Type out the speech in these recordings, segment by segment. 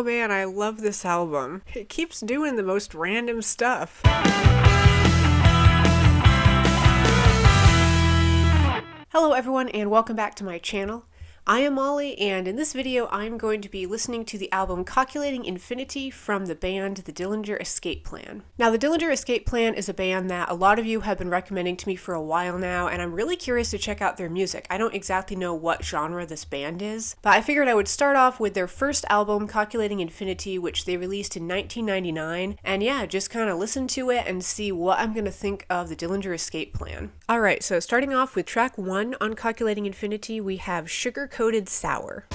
Oh man, I love this album. It keeps doing the most random stuff. Hello everyone and welcome back to my channel. I am Molly, and in this video I'm going to be listening to the album Calculating Infinity from the band the Dillinger Escape Plan. Now, the Dillinger Escape Plan is a band that a lot of you have been recommending to me for a while now, and I'm really curious to check out their music. I don't exactly know what genre this band is, but I figured I would start off with their first album, Calculating Infinity, which they released in 1999, and yeah, just kind of listen to it and see what I'm going to think of the Dillinger Escape Plan. Alright, so starting off with track 1 on Calculating Infinity, we have Sugar Coated Sour.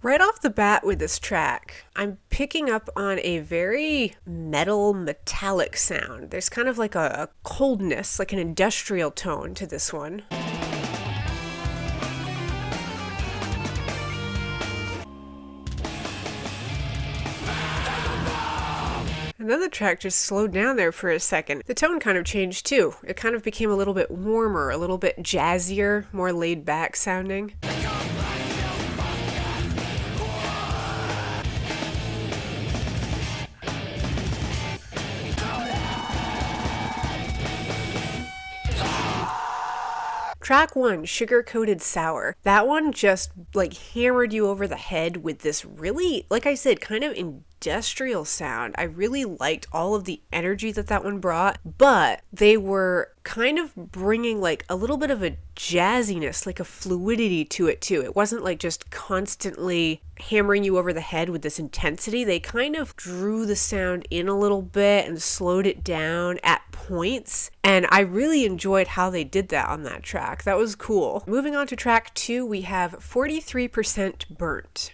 Right off the bat with this track, I'm picking up on a very metal, metallic sound. There's kind of like a coldness, like an industrial tone to this one. And then the track just slowed down there for a second. The tone kind of changed too. It kind of became a little bit warmer, a little bit jazzier, more laid back sounding. Track 1, Sugar Coated Sour. That one just like hammered you over the head with this really, like I said, kind of industrial sound. I really liked all of the energy that one brought, but they were kind of bringing like a little bit of a jazziness, like a fluidity to it too. It wasn't like just constantly hammering you over the head with this intensity. They kind of drew the sound in a little bit and slowed it down at points, and I really enjoyed how they did that on that track. That was cool. Moving on to track 2, we have 43% Burnt.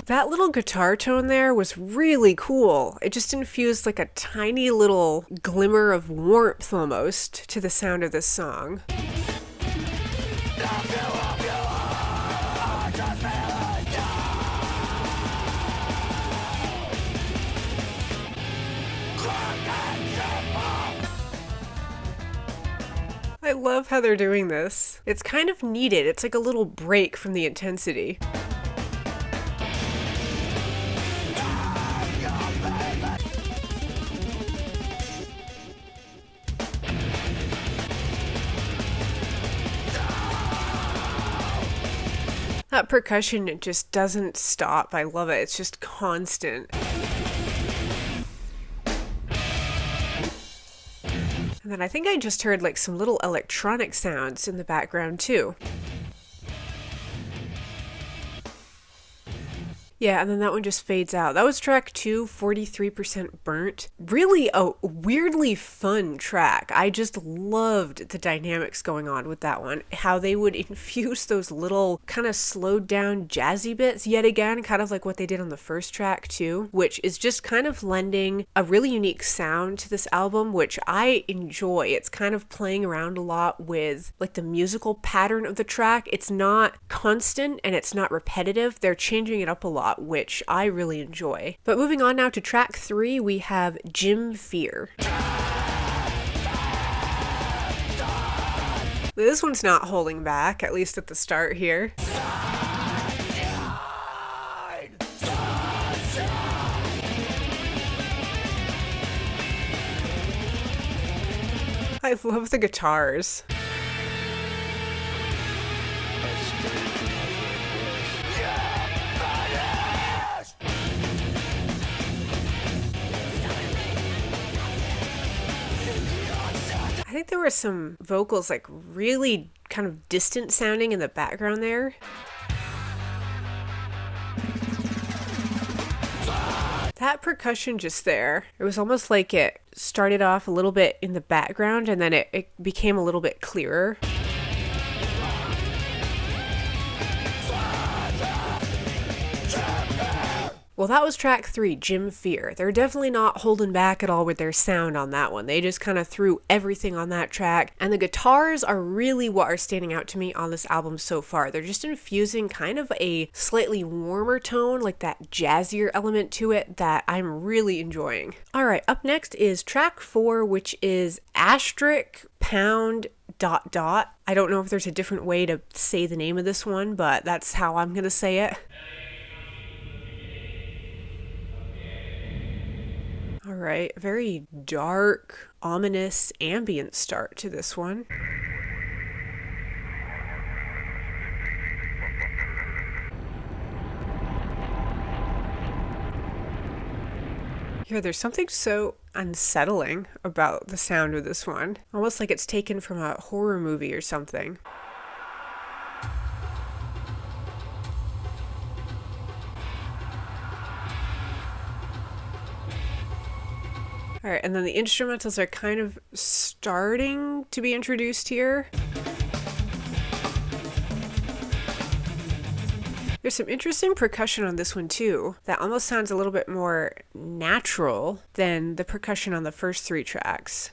That little guitar tone there was really cool. It just infused like a tiny little glimmer of warmth almost to the sound of this song. I love how they're doing this. It's kind of needed. It's like a little break from the intensity. That percussion, it just doesn't stop. I love it. It's just constant. And then I think I just heard like some little electronic sounds in the background too. Yeah, and then that one just fades out. That was track 2, 43% Burnt. Really a weirdly fun track. I just loved the dynamics going on with that one. How they would infuse those little kind of slowed down jazzy bits yet again, kind of like what they did on the first track too, which is just kind of lending a really unique sound to this album, which I enjoy. It's kind of playing around a lot with like the musical pattern of the track. It's not constant and it's not repetitive. They're changing it up a lot, which I really enjoy. But moving on now to track 3, we have Gym Fear. This one's not holding back, at least at the start here. I love the guitars. I think there were some vocals like really kind of distant sounding in the background there. That percussion just there, it was almost like it started off a little bit in the background and then it became a little bit clearer. Well, that was track 3, Jim Fear. They're definitely not holding back at all with their sound on that one. They just kind of threw everything on that track, and the guitars are really what are standing out to me on this album so far. They're just infusing kind of a slightly warmer tone, like that jazzier element to it that I'm really enjoying. All right, up next is track 4, which is asterisk pound ... I don't know if there's a different way to say the name of this one, but that's how I'm gonna say it. All right, very dark, ominous, ambient start to this one. Yeah, there's something so unsettling about the sound of this one. Almost like it's taken from a horror movie or something. All right, and then the instrumentals are kind of starting to be introduced here. There's some interesting percussion on this one too that almost sounds a little bit more natural than the percussion on the first 3 tracks.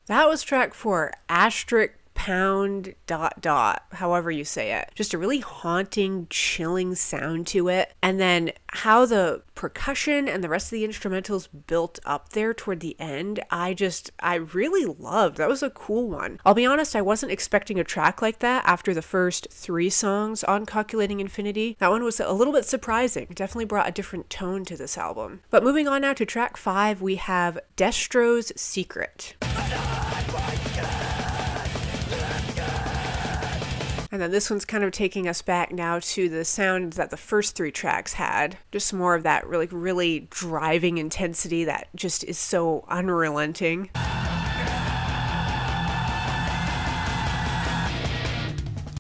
That was track 4, asterisk pound ... however you say it. Just a really haunting, chilling sound to it. And then how the percussion and the rest of the instrumentals built up there toward the end, I really loved. That was a cool one. I'll be honest, I wasn't expecting a track like that after the first 3 songs on Calculating Infinity. That one was a little bit surprising. Definitely brought a different tone to this album. But moving on now to track 5, we have Destro's Secret. And then this one's kind of taking us back now to the sound that the first 3 tracks had. Just more of that really driving intensity that just is so unrelenting.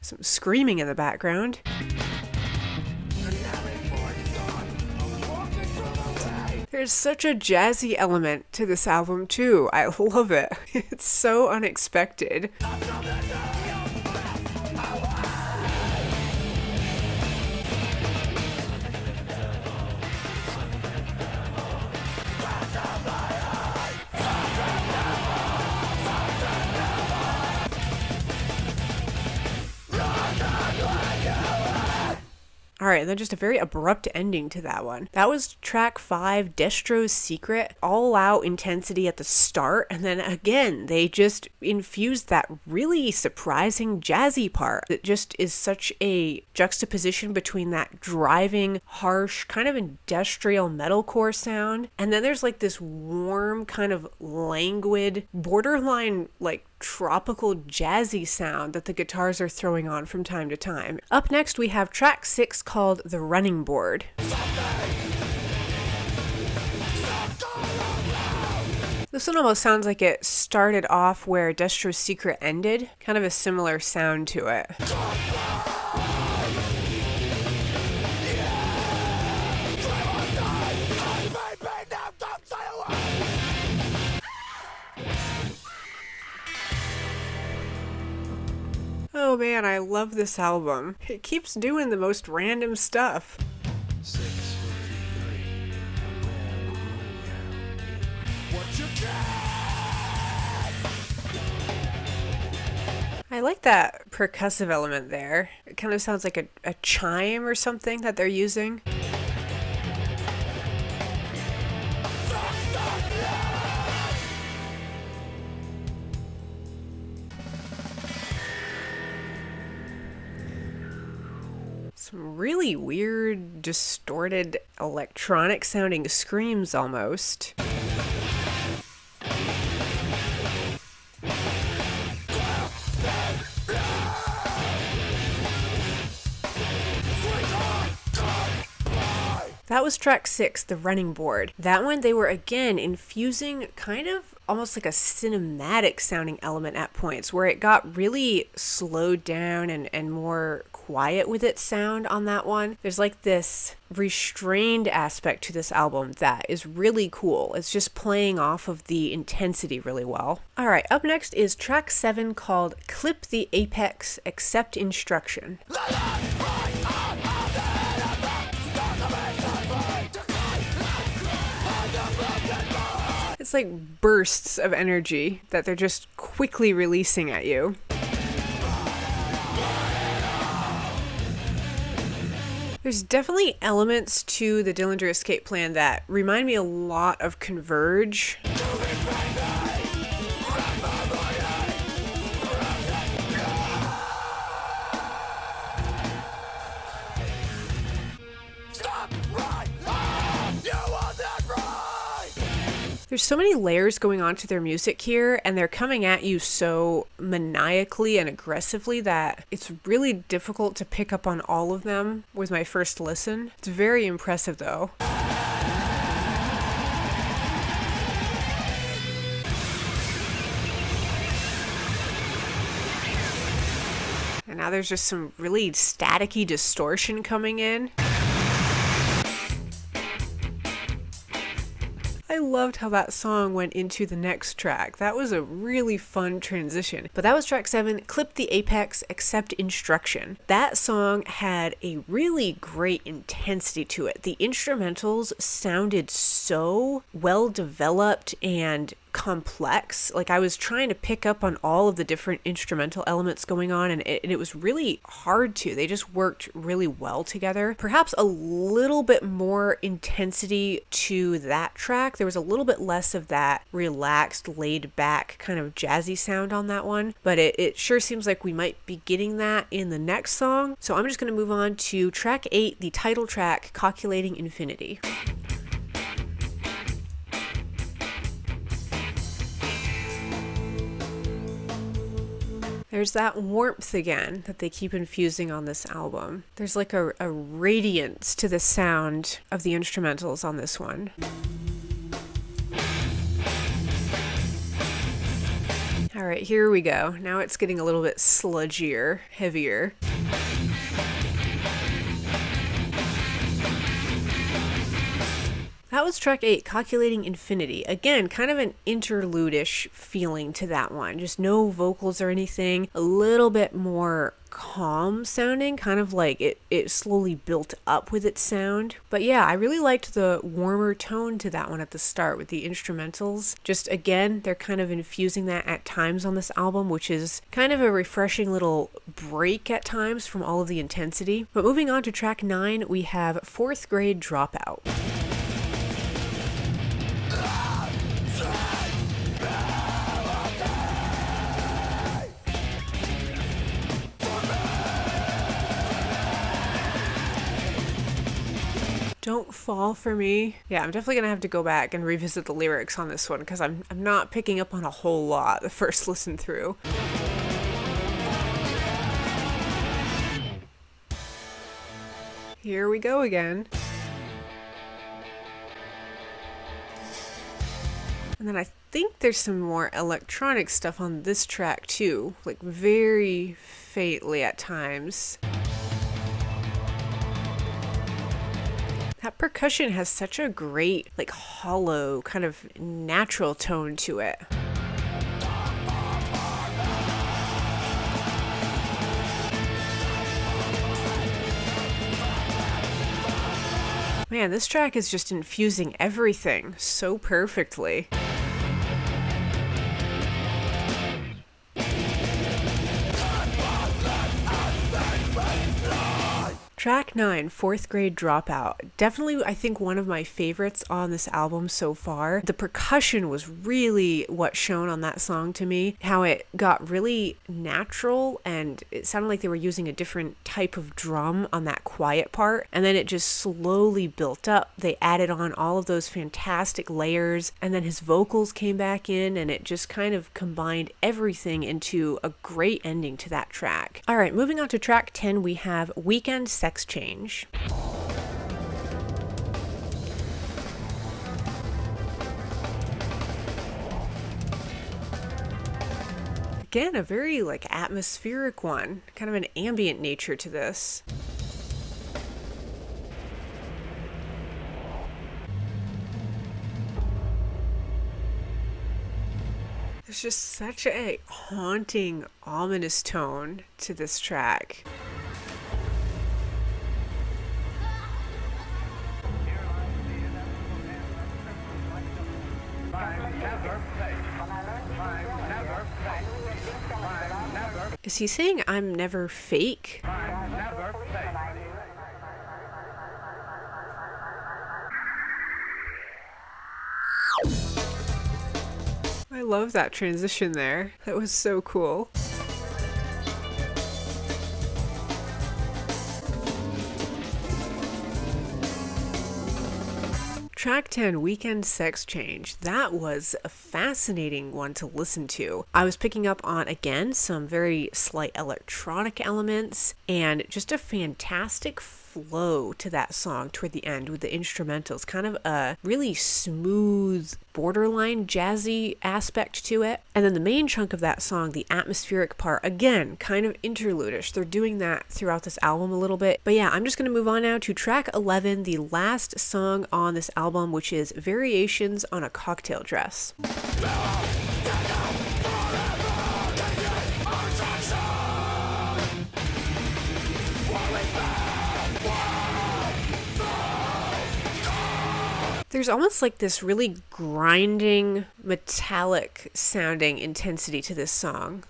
Some screaming in the background. There's such a jazzy element to this album too. I love it. It's so unexpected. Alright, and then just a very abrupt ending to that one. That was track 5, Destro's Secret. All out intensity at the start, and then again, they just infused that really surprising jazzy part that just is such a juxtaposition between that driving, harsh, kind of industrial metalcore sound, and then there's like this warm, kind of languid, borderline like tropical jazzy sound that the guitars are throwing on from time to time. Up next we have track 6 called The Running Board. This one almost sounds like it started off where Destro's Secret ended. Kind of a similar sound to it. Oh man, I love this album. It keeps doing the most random stuff. I like that percussive element there. It kind of sounds like a chime or something that they're using. Some really weird, distorted, electronic sounding screams almost. That was track 6, The Running Board. That one, they were again infusing kind of almost like a cinematic sounding element at points where it got really slowed down and more quiet with its sound on that one. There's like this restrained aspect to this album that is really cool. It's just playing off of the intensity really well. All right, up next is track 7 called Clip the Apex, Accept Instruction. It's like bursts of energy that they're just quickly releasing at you. There's definitely elements to the Dillinger Escape Plan that remind me a lot of Converge. There's so many layers going on to their music here, and they're coming at you so maniacally and aggressively that it's really difficult to pick up on all of them with my first listen. It's very impressive though. And now there's just some really staticky distortion coming in. I loved how that song went into the next track. That was a really fun transition. But that was track 7, Clip the Apex, Accept Instruction. That song had a really great intensity to it. The instrumentals sounded so well developed and complex. Like I was trying to pick up on all of the different instrumental elements going on, and it was really hard to. They just worked really well together. Perhaps a little bit more intensity to that track. There was a little bit less of that relaxed, laid back kind of jazzy sound on that one, but it sure seems like we might be getting that in the next song. So I'm just going to move on to track 8, the title track, Calculating Infinity. There's that warmth again that they keep infusing on this album. There's like a radiance to the sound of the instrumentals on this one. All right, here we go. Now it's getting a little bit sludgier, heavier. That was track 8, Calculating Infinity. Again, kind of an interlude-ish feeling to that one. Just no vocals or anything. A little bit more calm sounding, kind of like it slowly built up with its sound. But yeah, I really liked the warmer tone to that one at the start with the instrumentals. Just again, they're kind of infusing that at times on this album, which is kind of a refreshing little break at times from all of the intensity. But moving on to track 9, we have Fourth Grade Dropout. Don't fall for me. Yeah, I'm definitely gonna have to go back and revisit the lyrics on this one because I'm not picking up on a whole lot the first listen through. Here we go again. And then I think there's some more electronic stuff on this track too, like very faintly at times. That percussion has such a great, like hollow, kind of natural tone to it. Man, this track is just infusing everything so perfectly. Track 9, Fourth Grade Dropout. Definitely, I think, one of my favorites on this album so far. The percussion was really what shone on that song to me. How it got really natural and it sounded like they were using a different type of drum on that quiet part. And then it just slowly built up. They added on all of those fantastic layers. And then his vocals came back in and it just kind of combined everything into a great ending to that track. All right, moving on to track 10, we have Weekend Sex Change. Again, a very like atmospheric one, kind of an ambient nature to this. There's just such a haunting, ominous tone to this track. Is he saying I'm never fake? I love that transition there. That was so cool. Track 10, Weekend Sex Change. That was a fascinating one to listen to. I was picking up on, again, some very slight electronic elements and just a fantastic flow to that song toward the end with the instrumentals. Kind of a really smooth, borderline jazzy aspect to it. And then the main chunk of that song, the atmospheric part, again, kind of interludish. They're doing that throughout this album a little bit. But yeah, I'm just going to move on now to track 11, the last song on this album, which is Variations on a Cocktail Dress. There's almost like this really grinding, metallic sounding intensity to this song.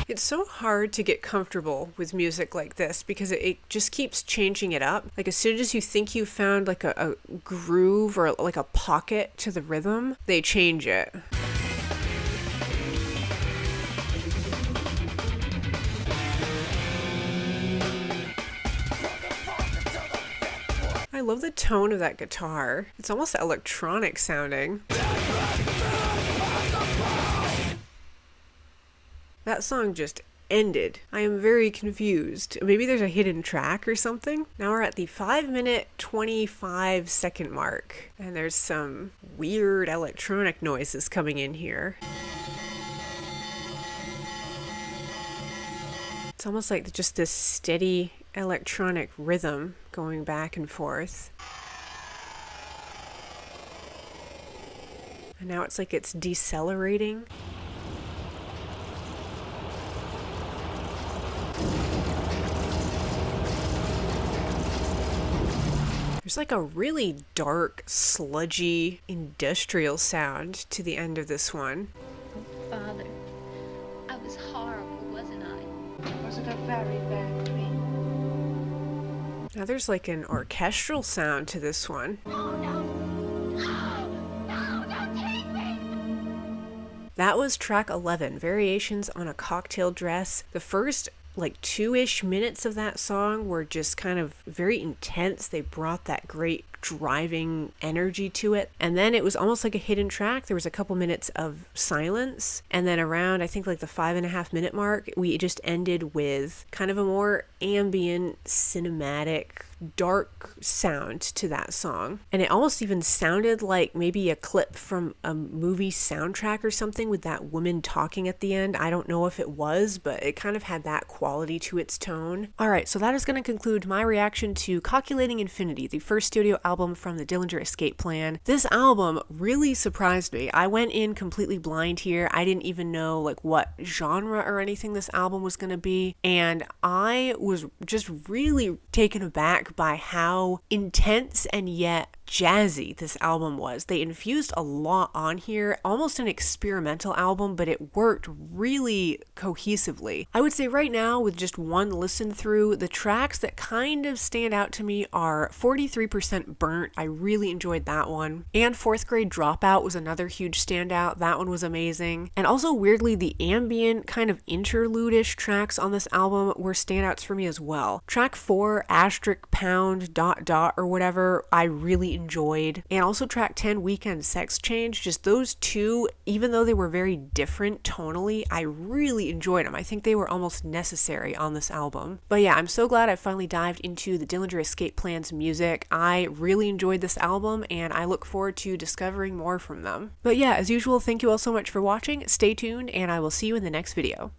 It's so hard to get comfortable with music like this because it just keeps changing it up. Like as soon as you think you found like a groove or like a pocket to the rhythm, they change it. I love the tone of that guitar. It's almost electronic sounding. That song just ended. I am very confused. Maybe there's a hidden track or something. Now we're at the 5-minute 25-second mark, and there's some weird electronic noises coming in here. It's almost like just this steady electronic rhythm going back and forth. And now it's like it's decelerating. There's like a really dark, sludgy, industrial sound to the end of this one. Father, I was horrible, wasn't I? Was it a very bad dream? Now there's like an orchestral sound to this one. Oh, no. No, don't take me. That was track 11, Variations on a Cocktail Dress. The first like 2-ish minutes of that song were just kind of very intense. They brought that great driving energy to it. And then it was almost like a hidden track. There was a couple minutes of silence. And then around, I think like the 5.5-minute mark, we just ended with kind of a more ambient, cinematic, dark sound to that song. And it almost even sounded like maybe a clip from a movie soundtrack or something with that woman talking at the end. I don't know if it was, but it kind of had that quality to its tone. All right, so that is going to conclude my reaction to Calculating Infinity, the first studio album from the Dillinger Escape Plan. This album really surprised me. I went in completely blind here. I didn't even know like what genre or anything this album was going to be, and I was just really taken aback by how intense and yet jazzy this album was. They infused a lot on here, almost an experimental album, but it worked really cohesively. I would say right now, with just one listen through, the tracks that kind of stand out to me are 43% Burnt. I really enjoyed that one. And Fourth Grade Dropout was another huge standout. That one was amazing. And also weirdly, the ambient kind of interlude-ish tracks on this album were standouts for me as well. Track 4, Asterisk Pound ... or whatever, I really enjoyed. And also track 10, Weekend Sex Change, just those two, even though they were very different tonally, I really enjoyed them. I think they were almost necessary on this album. But yeah, I'm so glad I finally dived into the Dillinger Escape Plan's music. I really enjoyed this album and I look forward to discovering more from them. But yeah, as usual, thank you all so much for watching. Stay tuned and I will see you in the next video.